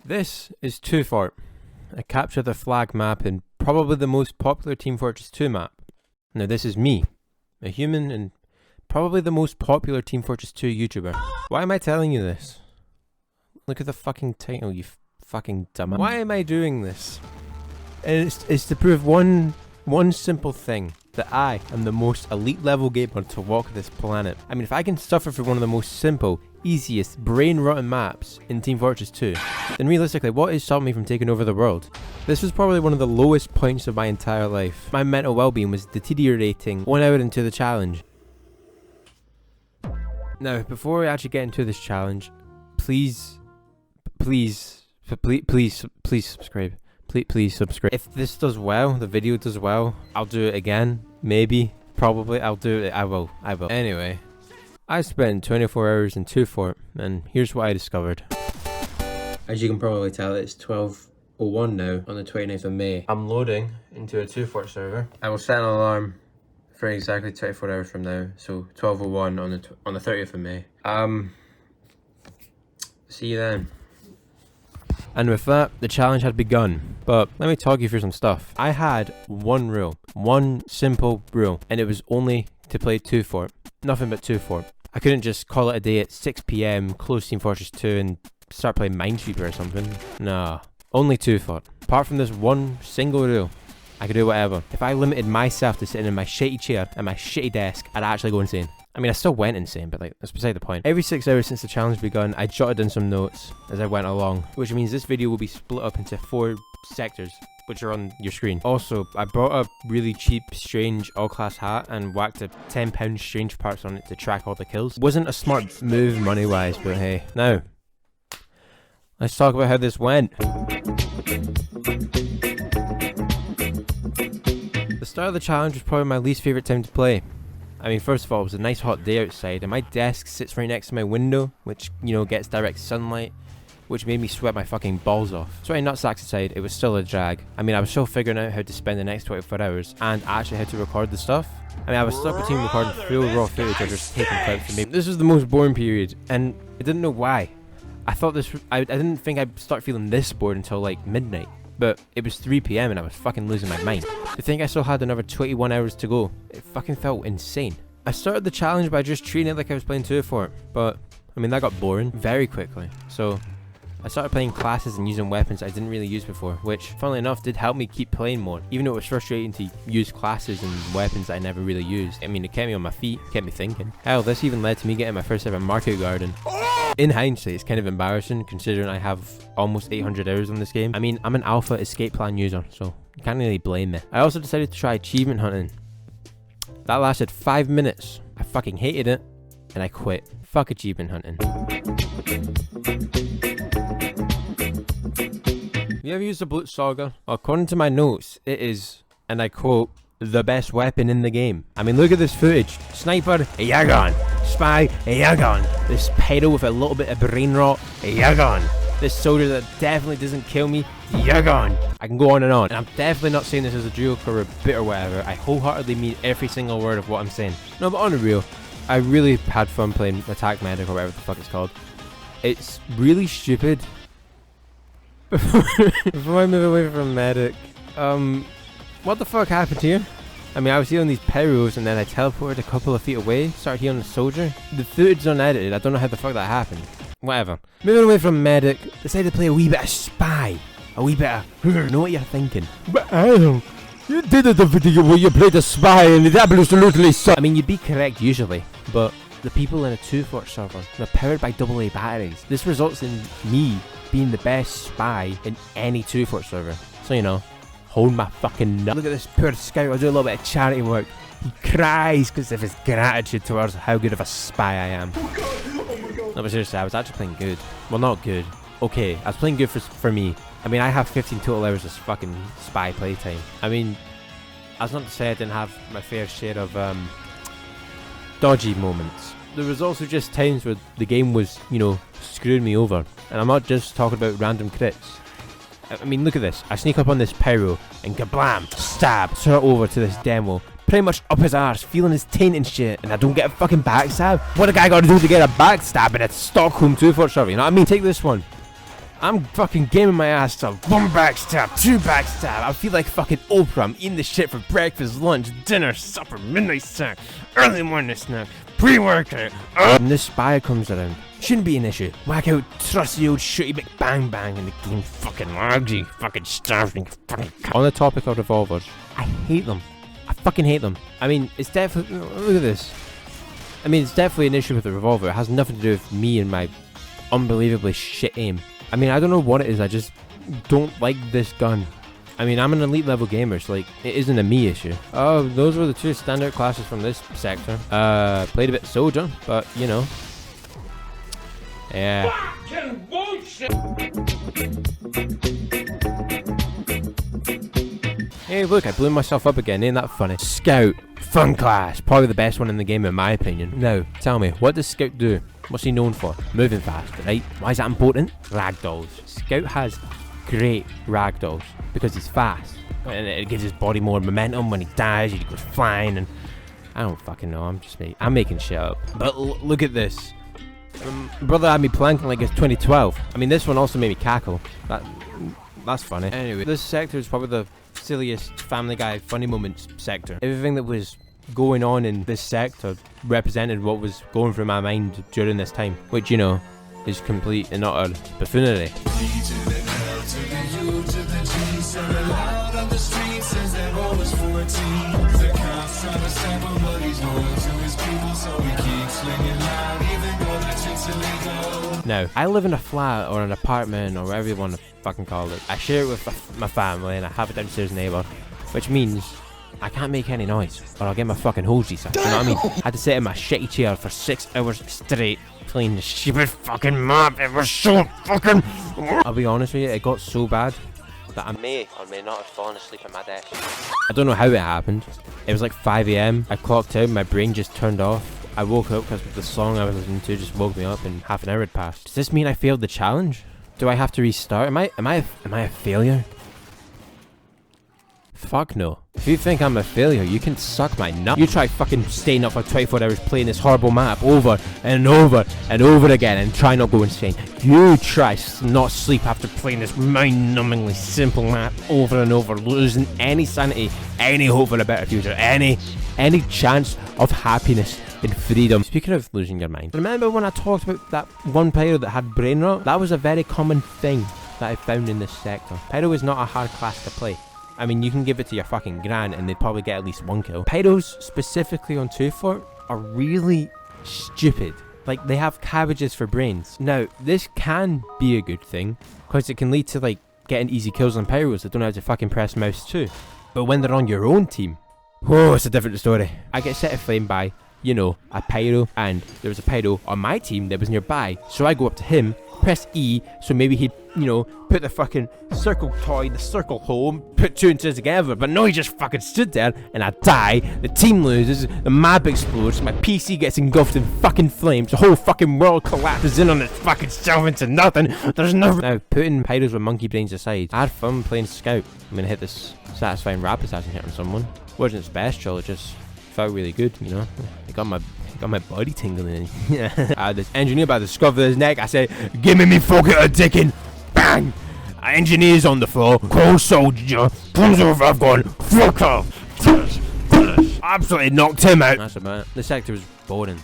This is 2 Fort, a capture the flag map in probably the most popular Team Fortress 2 map. Now this is me, a human and probably the most popular Team Fortress 2 YouTuber. Why am I telling you this? Look at the fucking title, you fucking dumbass. Why am I doing this? And it's to prove one simple thing. That I am the most elite level gamer to walk this planet. I mean, if I can suffer for one of the most simple, easiest, brain-rotten maps in Team Fortress 2, then realistically, what is stopping me from taking over the world? This was probably one of the lowest points of my entire life. My mental well-being was deteriorating 1 hour into the challenge. Now, before we actually get into this challenge, please subscribe. Please subscribe. If this does well, the video does well, I'll do it again. Maybe. Probably. I'll do it. I will. Anyway, I spent 24 hours in 2 Fort, and here's what I discovered. As you can probably tell, it's 12:01 now on the 29th of May. I'm loading into a 2 Fort server. I will set an alarm for exactly 24 hours from now, so 12:01 on the 30th of May. See you then. And with that, the challenge had begun. But let me talk you through some stuff. I had one rule, one simple rule, and it was only to play 2 Fort. Nothing but 2 Fort. I couldn't just call it a day at 6 PM, close Team Fortress 2 and start playing Minesweeper or something. Nah, only 2 Fort. Apart from this one single rule, I could do whatever. If I limited myself to sitting in my shitty chair at my shitty desk, I'd actually go insane. I mean, I still went insane, but like, that's beside the point. Every 6 hours since the challenge begun, I jotted in some notes as I went along, which means this video will be split up into 4 sectors, which are on your screen. Also, I brought a really cheap, strange, all-class hat and whacked a £10 strange parts on it to track all the kills. Wasn't a smart move money-wise, but hey. Now, let's talk about how this went. The start of the challenge was probably my least favourite time to play. I mean, first of all, it was a nice hot day outside, and my desk sits right next to my window, which, you know, gets direct sunlight, which made me sweat my fucking balls off. Sorry, nutsacks aside, it was still a drag. I mean, I was still figuring out how to spend the next 24 hours, and actually how to record the stuff. I mean, I was stuck between recording full raw footage or just taking clips from me. This was the most boring period, and I didn't know why. I didn't think I'd start feeling this bored until like midnight. But it was 3 PM and I was fucking losing my mind. To think I still had another 21 hours to go, it fucking felt insane. I started the challenge by just treating it like I was playing 2 Fort, but I mean that got boring very quickly. So I started playing classes and using weapons I didn't really use before, which funnily enough did help me keep playing more, even though it was frustrating to use classes and weapons I never really used. I mean, it kept me on my feet, kept me thinking. Hell, this even led to me getting my first ever market garden. In hindsight, it's kind of embarrassing considering I have almost 800 hours on this game. I mean, I'm an alpha escape plan user, so you can't really blame me. I also decided to try achievement hunting. That lasted 5 minutes. I fucking hated it, and I quit. Fuck achievement hunting. Have you ever used the Blitz Saga? Well, according to my notes, it is, and I quote, the best weapon in the game. I mean, look at this footage. Sniper, you're gone. Spy, you're gone. This pedo with a little bit of brain rot, you're gone. This soldier that definitely doesn't kill me, you're gone. I can go on. And I'm definitely not saying this as a joke or a bit or whatever. I wholeheartedly mean every single word of what I'm saying. No, but on the real, I really had fun playing Attack Medic or whatever the fuck it's called. It's really stupid. Before I move away from Medic, what the fuck happened here? I mean, I was healing these pyros and then I teleported a couple of feet away, started healing the soldier. The footage is unedited, I don't know how the fuck that happened. Whatever. Moving away from Medic, decided to play a wee bit of Spy. A wee bit of, know what you're thinking. But Adam, you did the video where you played a Spy and it absolutely sucked. I mean, you'd be correct usually, but the people in a 2 Fort server, they're powered by AA batteries. This results in me being the best Spy in any 2 Fort server. So, you know, hold my fucking nut. Look at this poor scout, I do a little bit of charity work. He cries because of his gratitude towards how good of a Spy I am. No, but seriously, I was actually playing good. Well, not good. Okay, I was playing good for me. I mean, I have 15 total hours of fucking Spy playtime. I mean, that's not to say I didn't have my fair share of dodgy moments. There was also just times where the game was, you know, screwing me over. And I'm not just talking about random crits. I mean, look at this. I sneak up on this pyro and kablam, stab, straight over to this demo. Pretty much up his arse, feeling his taint and shit, and I don't get a fucking backstab. What a guy got to do to get a backstab in a Stockholm 2 Fort server, you know what I mean? Take this one. I'm fucking gaming my ass off. 1 backstab, 2 backstab. I feel like fucking Oprah. I'm eating this shit for breakfast, lunch, dinner, supper, midnight snack, early morning snack, pre-workout. And this spy comes around. Shouldn't be an issue. Whack out trusty old shooty big bang bang and the game fucking lags you. Fucking starving. Fucking. On the topic of revolvers, I hate them. I fucking hate them. I mean, it's definitely. Look at this. I mean, it's definitely an issue with the revolver. It has nothing to do with me and my unbelievably shit aim. I mean, I don't know what it is. I just don't like this gun. I mean, I'm an elite level gamer, so like, it isn't a me issue. Oh, those were the 2 standout classes from this sector. Played a bit soldier, but you know. Yeah. Hey, look, I blew myself up again. Ain't that funny? Scout. Fun class. Probably the best one in the game, in my opinion. Now, tell me, what does Scout do? What's he known for? Moving fast, right? Why is that important? Ragdolls. Scout has great ragdolls because he's fast. And it gives his body more momentum when he dies. He goes flying and... I don't fucking know. I'm making shit up. But look at this. Brother had me planking like it's 2012. I mean, this one also made me cackle. That's funny. Anyway, this sector is probably the silliest Family Guy funny moments sector. Everything that was going on in this sector represented what was going through my mind during this time, which, you know, is complete and utter buffoonery. Now, I live in a flat or an apartment or whatever you want to fucking call it. I share it with my family and I have a downstairs neighbour, which means I can't make any noise or I'll get my fucking hosey sucked. You know what I mean? I had to sit in my shitty chair for 6 hours straight playing the stupid fucking map. It was so fucking... I'll be honest with you, it got so bad that I may or may not have fallen asleep at my desk. I don't know how it happened. It was like 5 AM. I clocked out, my brain just turned off. I woke up because the song I was listening to just woke me up and half an hour had passed. Does this mean I failed the challenge? Do I have to restart? Am I a failure? Fuck no. If you think I'm a failure, you can suck my nut. You try fucking staying up for 24 hours playing this horrible map over and over and over again and try not go insane. You try not sleep after playing this mind-numbingly simple map over and over, losing any sanity, any hope for a better future, any chance of happiness and freedom. Speaking of losing your mind, remember when I talked about that one pyro that had brain rot? That was a very common thing that I found in this sector. Pyro is not a hard class to play. I mean, you can give it to your fucking gran and they'd probably get at least 1 kill. Pyros, specifically on 2 Fort, are really stupid. Like, they have cabbages for brains. Now, this can be a good thing, because it can lead to, like, getting easy kills on pyros that don't have to fucking press mouse too. But when they're on your own team, oh, it's a different story. I get set aflame by, you know, a pyro, and there was a pyro on my team that was nearby, so I go up to him, press E, so maybe he'd, you know, put the fucking circle toy in the circle hole and put 2 and 2 together, but no, he just fucking stood there, and I die, the team loses, the map explodes, my PC gets engulfed in fucking flames, the whole fucking world collapses in on its fucking self into nothing. There's no... Now, putting pyros with monkey brains aside, I had fun playing Scout. I'm gonna hit this satisfying rap assassin hit on someone. Wasn't special, it just felt really good, you know. It got my body tingling. I had this engineer by the scruff of his neck. I said, "Give me fucking a dickin'." Bang! Engineer's on the floor. Cold soldier comes over. I've gone, fuck off. Absolutely knocked him out. That's about it. The sector was boring.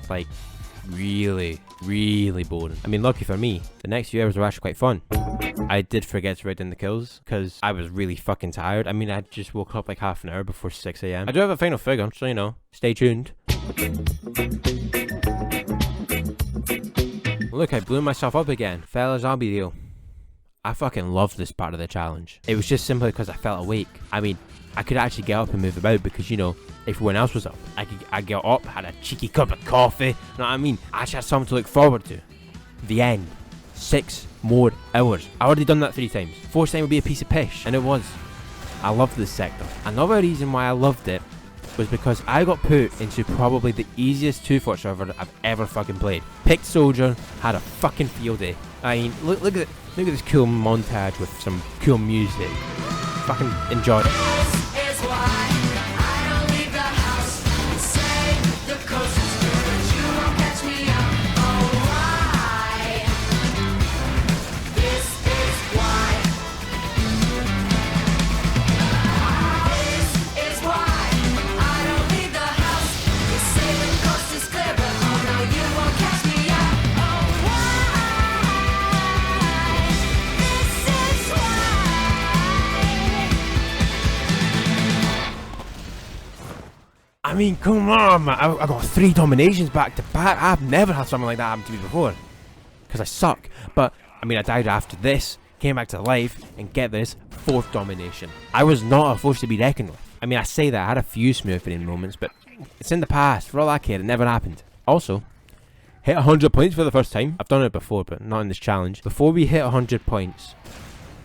Like, really, really boring. I mean, lucky for me, the next few hours were actually quite fun. I did forget to write down the kills because I was really fucking tired. I mean, I just woke up like half an hour before 6 AM. I do have a final figure, so you know, stay tuned. Look, I blew myself up again. Fellas, I'll be real. I fucking loved this part of the challenge. It was just simply because I felt awake. I mean, I could actually get up and move about because, you know, everyone else was up. I got up, had a cheeky cup of coffee. You know what I mean? I actually had something to look forward to. The end. 6 more hours. I already done that 3 times. 4th time would be a piece of pish. And it was. I loved this sector. Another reason why I loved it was because I got put into probably the easiest 2-Fort server I've ever fucking played. Picked soldier, had a fucking field day. I mean, look at this cool montage with some cool music. Fucking enjoyed it. I mean, come on, man. I got 3 dominations back to back. I've never had something like that happen to me before. Because I suck. But, I mean, I died after this, came back to life, and get this, 4th domination. I was not a force to be reckoned with. I mean, I say that, I had a few smoothing moments, but it's in the past. For all I care, it never happened. Also, hit 100 points for the first time. I've done it before, but not in this challenge. Before we hit 100 points,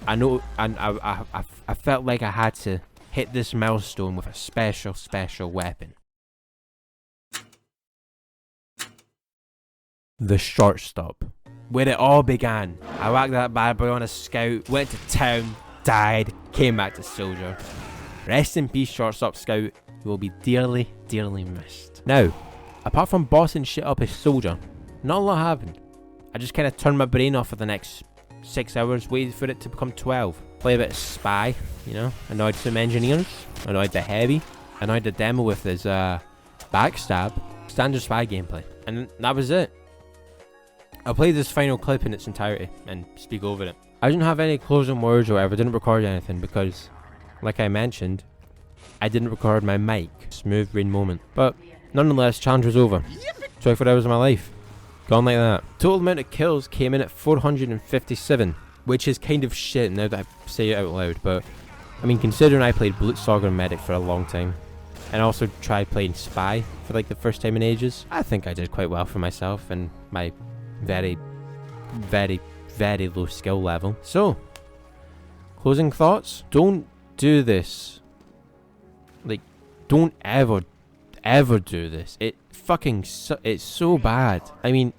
I know, and I felt like I had to hit this milestone with a special weapon. The shortstop. Where it all began. I whacked that bad boy on a scout, went to town, died, came back to soldier. Rest in peace, shortstop scout. You will be dearly missed. Now, apart from bossing shit up as soldier, not a lot happened. I just kind of turned my brain off for the next 6 hours, waited for it to become 12. Play a bit of spy, you know, annoyed some engineers, annoyed the heavy, annoyed the demo with his backstab, standard spy gameplay, and that was it. I'll play this final clip in its entirety and speak over it. I didn't have any closing words or whatever, didn't record anything because, like I mentioned, I didn't record my mic. Smooth brain moment. But nonetheless, challenge was over. 24 hours of my life. Gone like that. Total amount of kills came in at 457, which is kind of shit now that I say it out loud, but I mean, considering I played Blitzsaga and Medic for a long time, and also tried playing Spy for like the first time in ages, I think I did quite well for myself and my very low skill level. So, closing thoughts, don't do this. Like, don't ever do this. It fucking it's so bad. I mean,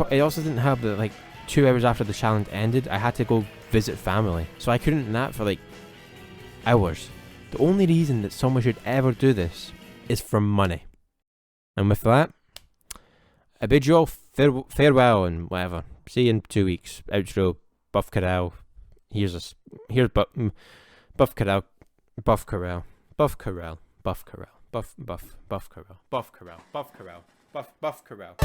it also didn't have the, like, 2 hours after the challenge ended, I had to go visit family. So I couldn't nap for like hours. The only reason that someone should ever do this is for money. And with that, I bid you all farewell and whatever. See you in 2 weeks. Outro, Buff Corral. Here's Buff Corral. Buff Corral. Buff Corral. Buff Corral. Buff Corral. Buff Corral. Buff Corral. Buff Corral.